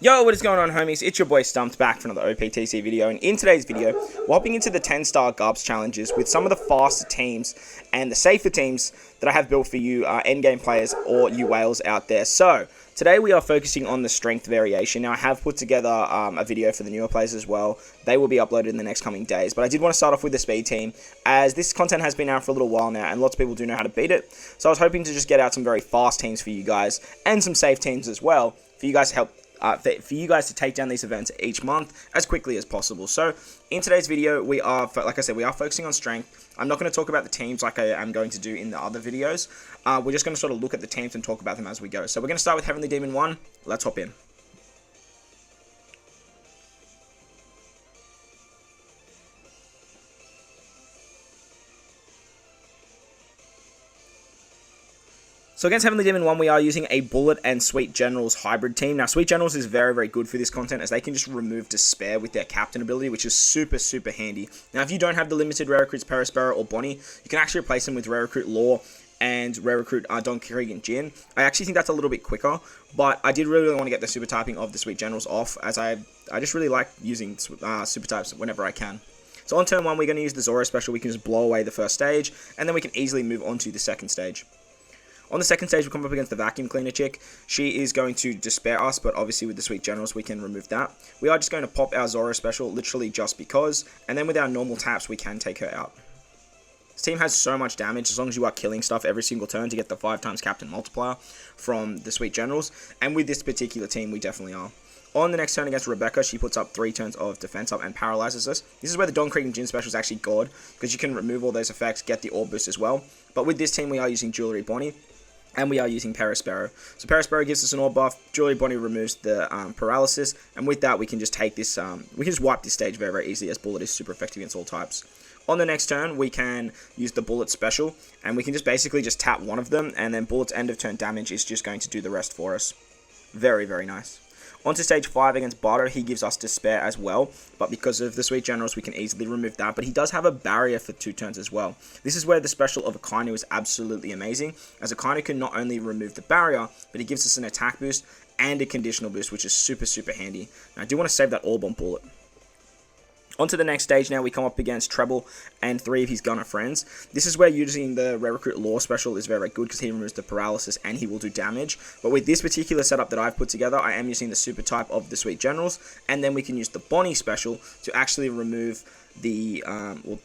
Yo, what is going on, homies? It's your boy Stumped back for another Optc video, and in today's video, we're hopping into the 10-star Garps challenges with some of the faster teams and the safer teams that I have built for you endgame players or you whales out there. So, today we are focusing on the strength variation. Now, I have put together a video for the newer players as well. They will be uploaded in the next coming days, but I did want to start off with the speed team, as this content has been out for a little while now, and lots of people do know how to beat it. So I was hoping to just get out some very fast teams for you guys, and some safe teams as well, for you guys to help for you guys to take down these events each month as quickly as possible. So in today's video, we are, like I said, we are focusing on strength. I'm not going to talk about the teams like I am going to do in the other videos. We're just going to sort of look at the teams and talk about them as we go. So we're going to start with Heavenly Demon 1. Let's hop in. So against Heavenly Demon 1, we are using a Bullet and Sweet Generals hybrid team. Now, Sweet Generals is very, very good for this content, as they can just remove Despair with their Captain ability, which is super, super handy. Now, if you don't have the limited Rare Recruits Perospero or Bonnie, you can actually replace them with Rare Recruit Law and Rare Recruit Don Krieg and Jin. I actually think that's a little bit quicker, but I did really want to get the super typing of the Sweet Generals off, as I just really like using super types whenever I can. So on turn 1, we're going to use the Zoro special. We can just blow away the first stage, and then we can easily move on to the second stage. On the second stage, we'll come up against the Vacuum Cleaner chick. She is going to despair us, but obviously with the Sweet Generals, we can remove that. We are just going to pop our Zoro special, literally just because, and then with our normal taps, we can take her out. This team has so much damage, as long as you are killing stuff every single turn to get the 5x Captain multiplier from the Sweet Generals, and with this particular team, we definitely are. On the next turn against Rebecca, she puts up 3 turns of defense up and paralyzes us. This is where the Don Krieg and Jin special is actually God, because you can remove all those effects, get the orb boost as well. But with this team, we are using Jewelry Bonnie, and we are using Perospero. So Perospero gives us an orb buff, Jewelry Bonnie removes the paralysis, and with that we can just take this, we can just wipe this stage very, very easily, as Bullet is super effective against all types. On the next turn, we can use the Bullet special, and we can just basically just tap one of them, and then Bullet's end of turn damage is just going to do the rest for us. Very, very nice. On to stage 5 against Bardo, he gives us Despair as well, but because of the Sweet Generals, we can easily remove that, but he does have a barrier for 2 turns as well. This is where the special of Akainu is absolutely amazing, as Akainu can not only remove the barrier, but he gives us an attack boost and a conditional boost, which is super, super handy. Now, I do want to save that orb on Bullet. On to the next stage now, we come up against Treble and 3 of his Gunner friends. This is where using the Rare Recruit Law special is very, very good, because he removes the paralysis and he will do damage. But with this particular setup that I've put together, I am using the super type of the Sweet Generals, and then we can use the Bonnie special to actually remove the,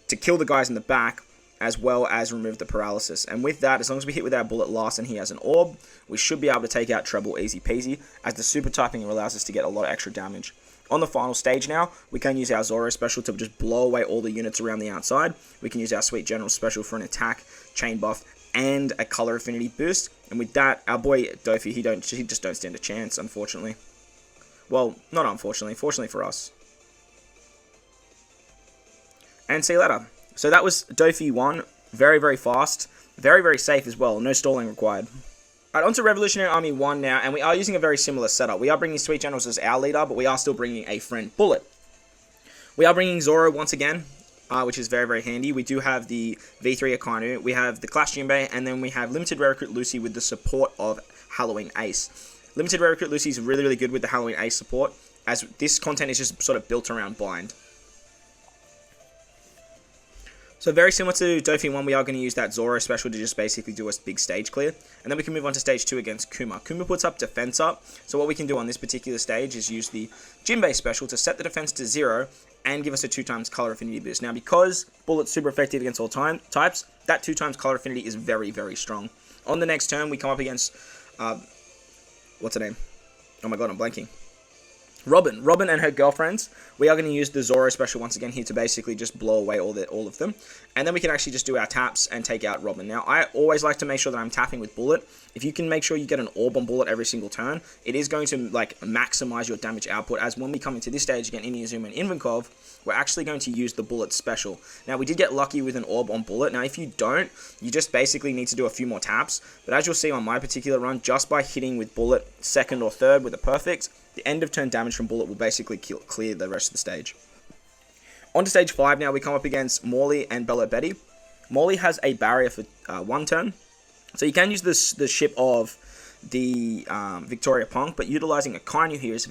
to kill the guys in the back, as well as remove the paralysis. And with that, as long as we hit with our Bullet last and he has an orb, we should be able to take out Treble easy peasy, as the super typing allows us to get a lot of extra damage. On the final stage now, we can use our Zoro special to just blow away all the units around the outside. We can use our Sweet General special for an attack, chain buff, and a color affinity boost. And with that, our boy Dofi, he just don't stand a chance, unfortunately. Well, not unfortunately, fortunately for us. And see you later. So that was Dofi 1, very, very fast, very, very safe as well, no stalling required. Alright, on to Revolutionary Army 1 now, and we are using a very similar setup. We are bringing Sweet Generals as our leader, but we are still bringing a friend Bullet. We are bringing Zoro once again, which is very, very handy. We do have the V3 Akainu, we have the Clash Jinbei, and then we have Limited Rare Recruit Lucy with the support of Halloween Ace. Limited Rare Recruit Lucy is really, really good with the Halloween Ace support, as this content is just sort of built around Bind. So very similar to Dofi 1, we are going to use that Zoro special to just basically do a big stage clear. And then we can move on to stage 2 against Kuma. Kuma puts up defense up. So what we can do on this particular stage is use the Jinbei special to set the defense to 0 and give us a 2x color affinity boost. Now, because Bullet's super effective against all types, that 2x color affinity is very, very strong. On the next turn, we come up against, what's her name? Oh my god, I'm blanking. Robin and her girlfriends. We are going to use the Zoro special once again here to basically just blow away all of them. And then we can actually just do our taps and take out Robin. Now, I always like to make sure that I'm tapping with Bullet. If you can make sure you get an orb on Bullet every single turn, it is going to like maximize your damage output, as when we come into this stage again, Inuyasuma and Invinkov, we're actually going to use the Bullet special. Now, we did get lucky with an orb on Bullet. Now, if you don't, you just basically need to do a few more taps. But as you'll see on my particular run, just by hitting with Bullet second or third with a perfect, the end of turn damage from Bullet will basically clear the rest of the stage. On to stage 5 now, we come up against Morley and Bella Betty. Morley has a barrier for 1 turn, so you can use the ship of the Victoria Punk, but utilizing a Kainu here is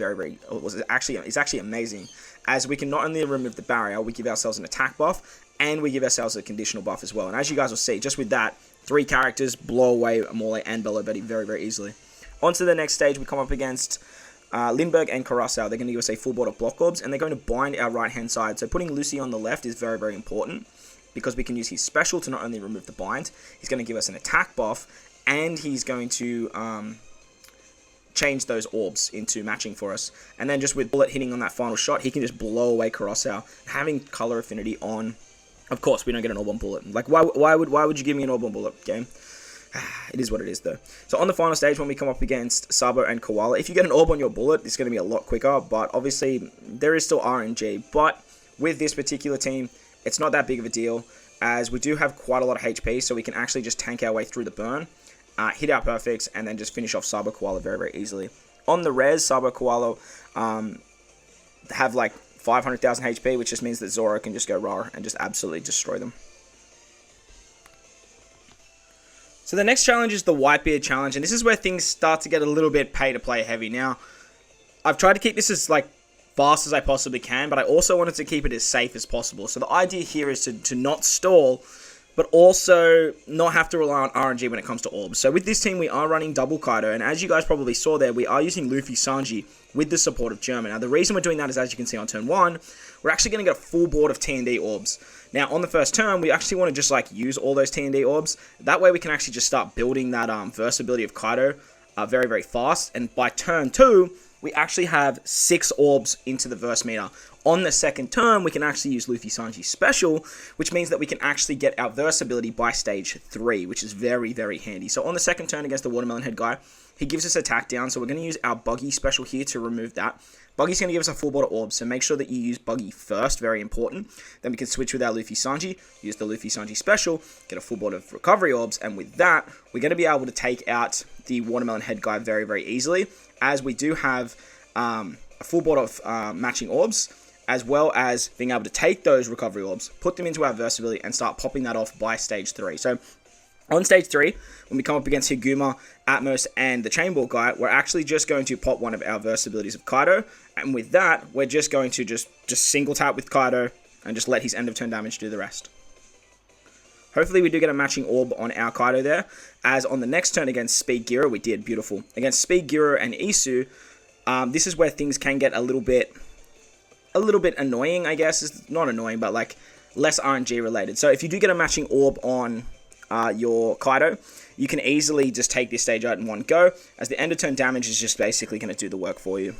actually amazing, as we can not only remove the barrier, we give ourselves an attack buff, and we give ourselves a conditional buff as well. And as you guys will see, just with that, 3 characters blow away Amole and Bello Betty very, very easily. On to the next stage, we come up against Lindbergh and Curaçao. They're going to give us a full board of block orbs, and they're going to bind our right-hand side. So putting Lucy on the left is very, very important, because we can use his special to not only remove the bind, he's going to give us an attack buff, and he's going to change those orbs into matching for us. And then just with Bullet hitting on that final shot, he can just blow away Curaçao. Having color affinity on, of course, we don't get an orb on Bullet. Like, why would you give me an orb on Bullet, game? It is what it is, though. So on the final stage, when we come up against Sabo and Koala, if you get an orb on your Bullet, it's going to be a lot quicker, but obviously, there is still RNG. But with this particular team, it's not that big of a deal, as we do have quite a lot of HP, so we can actually just tank our way through the burn, hit our perfects, and then just finish off Sabo Koala very, very easily. On the res, Sabo Koala have like 500,000 HP, which just means that Zoro can just go raw and just absolutely destroy them. So the next challenge is the WhiteBeard challenge, and this is where things start to get a little bit pay-to-play heavy. Now, I've tried to keep this as like fast as I possibly can, but I also wanted to keep it as safe as possible. So the idea here is to not stall, but also not have to rely on RNG when it comes to orbs. So with this team, we are running double Kaido, and as you guys probably saw there, we are using Luffy Sanji with the support of German. Now, the reason we're doing that is, as you can see on turn 1, we're actually going to get a full board of T&D orbs. Now, on the first turn, we actually want to just, like, use all those T&D orbs. That way, we can actually just start building that versatility of Kaido very, very fast. And by turn 2, we actually have 6 orbs into the verse meter. On the second turn, we can actually use Luffy Sanji's special, which means that we can actually get our verse ability by stage 3, which is very, very handy. So on the second turn against the Watermelon Head guy, he gives us attack down, so we're going to use our Buggy special here to remove that. Buggy's going to give us a full board of orbs, so make sure that you use Buggy first, very important. Then we can switch with our Luffy Sanji, use the Luffy Sanji special, get a full board of recovery orbs, and with that, we're going to be able to take out the Watermelon Head guy very, very easily, as we do have a full board of matching orbs, as well as being able to take those recovery orbs, put them into our versatility, and start popping that off by stage 3. So on stage 3, when we come up against Higuma, Atmos, and the Chainball guy, we're actually just going to pop one of our versabilities of Kaido, and with that, we're just going to just single tap with Kaido, and just let his end of turn damage do the rest. Hopefully we do get a matching orb on our Kaido there, as on the next turn against Speed Giro, we did, beautiful. Against Speed Giro and Isu, this is where things can get a little bit annoying, I guess. It's not annoying, but like less RNG related. So if you do get a matching orb on your Kaido, you can easily just take this stage out in one go, as the end of turn damage is just basically going to do the work for you.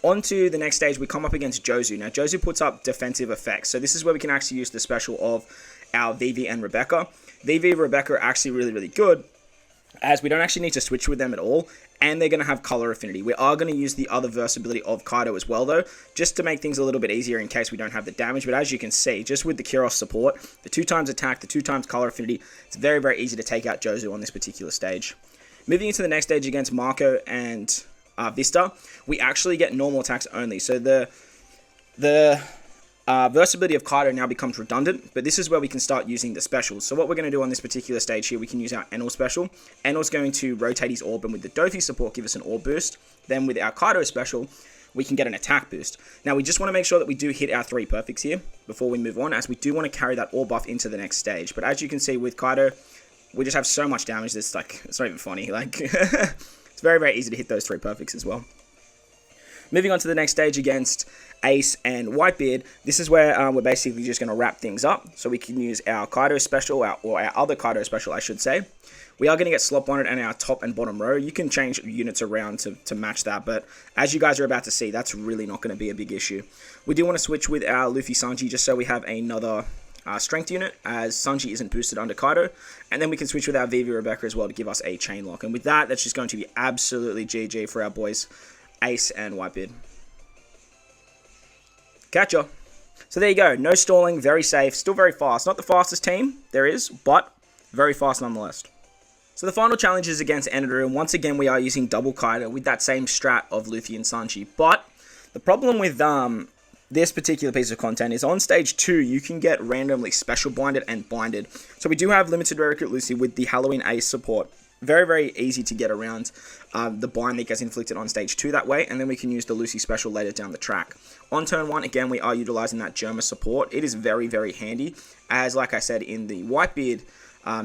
On to the next stage, we come up against Jozu. Now, Jozu puts up defensive effects, so this is where we can actually use the special of our Vivi and Rebecca. Vivi and Rebecca are actually really, really good, as we don't actually need to switch with them at all, and they're going to have color affinity. We are going to use the other versatility of Kaido as well, though, just to make things a little bit easier in case we don't have the damage. But as you can see, just with the Kyros support, the 2 times attack, the 2 times color affinity, it's very, very easy to take out Jozu on this particular stage. Moving into the next stage against Marco and Vista, we actually get normal attacks only. So the versatility of Kaido now becomes redundant, but this is where we can start using the specials. So what we're going to do on this particular stage here, we can use our Enel special. Enel's going to rotate his orb, and with the Dofi support, give us an orb boost. Then with our Kaido special, we can get an attack boost. Now, we just want to make sure that we do hit our 3 perfects here before we move on, as we do want to carry that orb buff into the next stage. But as you can see with Kaido, we just have so much damage, it's like, it's not even funny. Like, it's very, very easy to hit those 3 perfects as well. Moving on to the next stage against Ace and WhiteBeard, this is where we're basically just going to wrap things up. So we can use our Kaido special, or our other Kaido special, I should say. We are going to get slot bonded in our top and bottom row. You can change units around to match that, but as you guys are about to see, that's really not going to be a big issue. We do want to switch with our Luffy Sanji just so we have another strength unit, as Sanji isn't boosted under Kaido, and then we can switch with our Vivi Rebecca as well to give us a chain lock. And with that, that's just going to be absolutely GG for our boys Ace and WhiteBeard. Catch So there you go, no stalling, very safe, still very fast. Not the fastest team there is, but very fast nonetheless. So the final challenge is against Eneru, and once again we are using double Kaido with that same strat of Luffy and Sanji. But the problem with this particular piece of content is on stage 2, you can get randomly special blinded and binded. So we do have limited rare recruit Lucy with the Halloween Ace support very, very easy to get around the bind that gets inflicted on stage 2 that way, and then we can use the Lucy special later down the track. On turn 1, again, we are utilizing that Germa support. It is very, very handy, as like I said in the WhiteBeard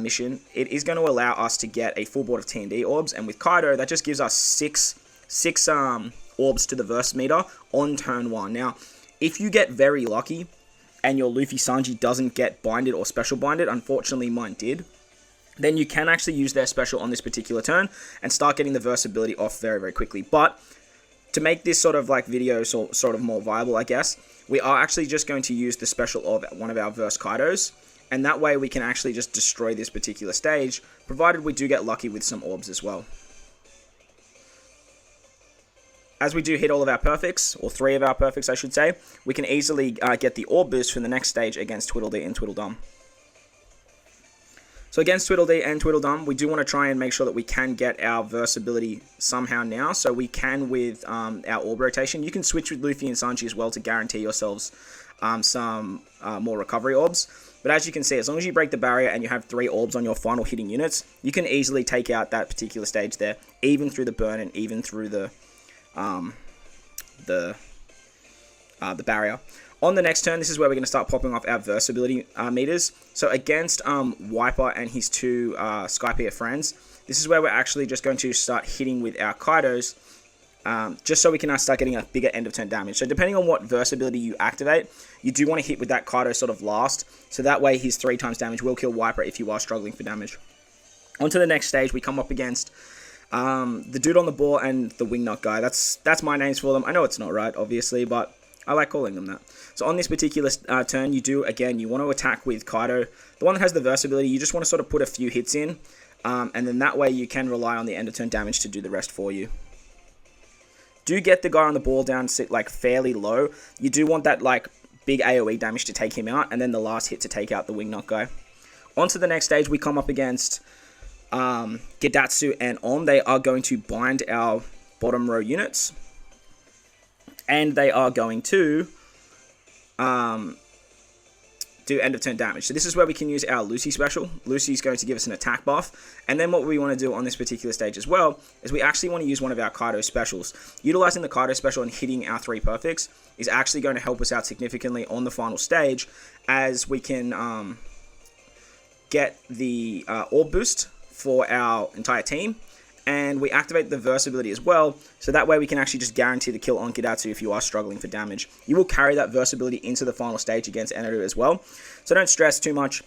mission, it is going to allow us to get a full board of T&D orbs, and with Kaido, that just gives us six orbs to the verse meter on turn 1. Now, if you get very lucky, and your Luffy Sanji doesn't get binded or special binded, unfortunately mine did, then you can actually use their special on this particular turn and start getting the verse ability off very, very quickly. But to make this sort of like video sort of more viable, I guess, we are actually just going to use the special of one of our verse Kaidos, and that way we can actually just destroy this particular stage, provided we do get lucky with some orbs as well. As we do hit all of our perfects, or 3 of our perfects I should say, we can easily get the orb boost for the next stage against Tweedledee and Tweedledum. So against Tweedledee and Tweedledum, we do want to try and make sure that we can get our verse ability somehow now, so we can with our orb rotation. You can switch with Luffy and Sanji as well to guarantee yourselves some more recovery orbs. But as you can see, as long as you break the barrier and you have 3 orbs on your final hitting units, you can easily take out that particular stage there, even through the burn and even through the barrier. On the next turn, this is where we're going to start popping off our verse ability meters. So against Wiper and his 2 Skypiea friends, this is where we're actually just going to start hitting with our Kaidos, just so we can start getting a bigger end of turn damage. So depending on what verse ability you activate, you do want to hit with that Kaido sort of last, so that way his 3 times damage will kill Wiper if you are struggling for damage. On to the next stage, we come up against the dude on the ball and the wingnut guy. That's my names for them. I know it's not right, obviously, but I like calling them that. So on this particular turn, you want to attack with Kaido. The one that has the verse ability, you just want to sort of put a few hits in, and then that way you can rely on the end of turn damage to do the rest for you. Do get the guy on the ball down sit like fairly low. You do want that like big AoE damage to take him out, and then the last hit to take out the wingnut guy. On to the next stage, we come up against Gidatsu and On. They are going to bind our bottom row units, and they are going to do end of turn damage. So this is where we can use our Lucy special. Lucy's going to give us an attack buff, and then what we want to do on this particular stage as well is we actually want to use one of our Kaido specials. Utilizing the Kaido special and hitting our 3 perfects is actually going to help us out significantly on the final stage, as we can get the orb boost for our entire team, and we activate the verse ability as well, so that way we can actually just guarantee the kill on Gidatsu if you are struggling for damage. You will carry that verse ability into the final stage against Eneru as well, so don't stress too much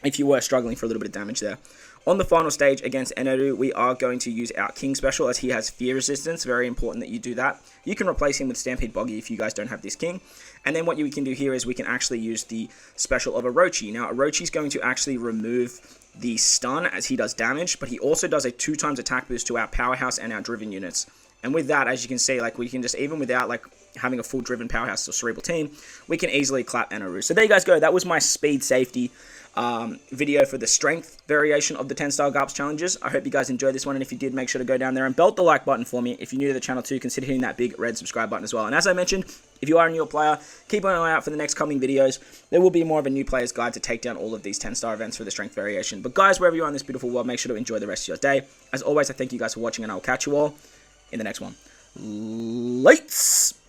if you were struggling for a little bit of damage there. On the final stage against Eneru, we are going to use our King special, as he has fear resistance. Very important that you do that. You can replace him with Stampede Boggy if you guys don't have this King. And then what we can do here is we can actually use the special of Orochi. Now, Orochi is going to actually remove the stun as he does damage, but he also does a 2 times attack boost to our Powerhouse and our Driven units. And with that, as you can see, like we can just, even without like having a full Driven Powerhouse or Cerebral team, we can easily clap Eneru. So there you guys go. That was my speed safety video for the strength variation of the 10-star Garps challenges. I hope you guys enjoyed this one, and if you did, make sure to go down there and belt the like button for me. If you're new to the channel too, consider hitting that big red subscribe button as well. And as I mentioned, if you are a new player, keep an eye out for the next coming videos. There will be more of a new player's guide to take down all of these 10-star events for the strength variation. But guys, wherever you are in this beautiful world, make sure to enjoy the rest of your day. As always, I thank you guys for watching, and I will catch you all in the next one. Lights!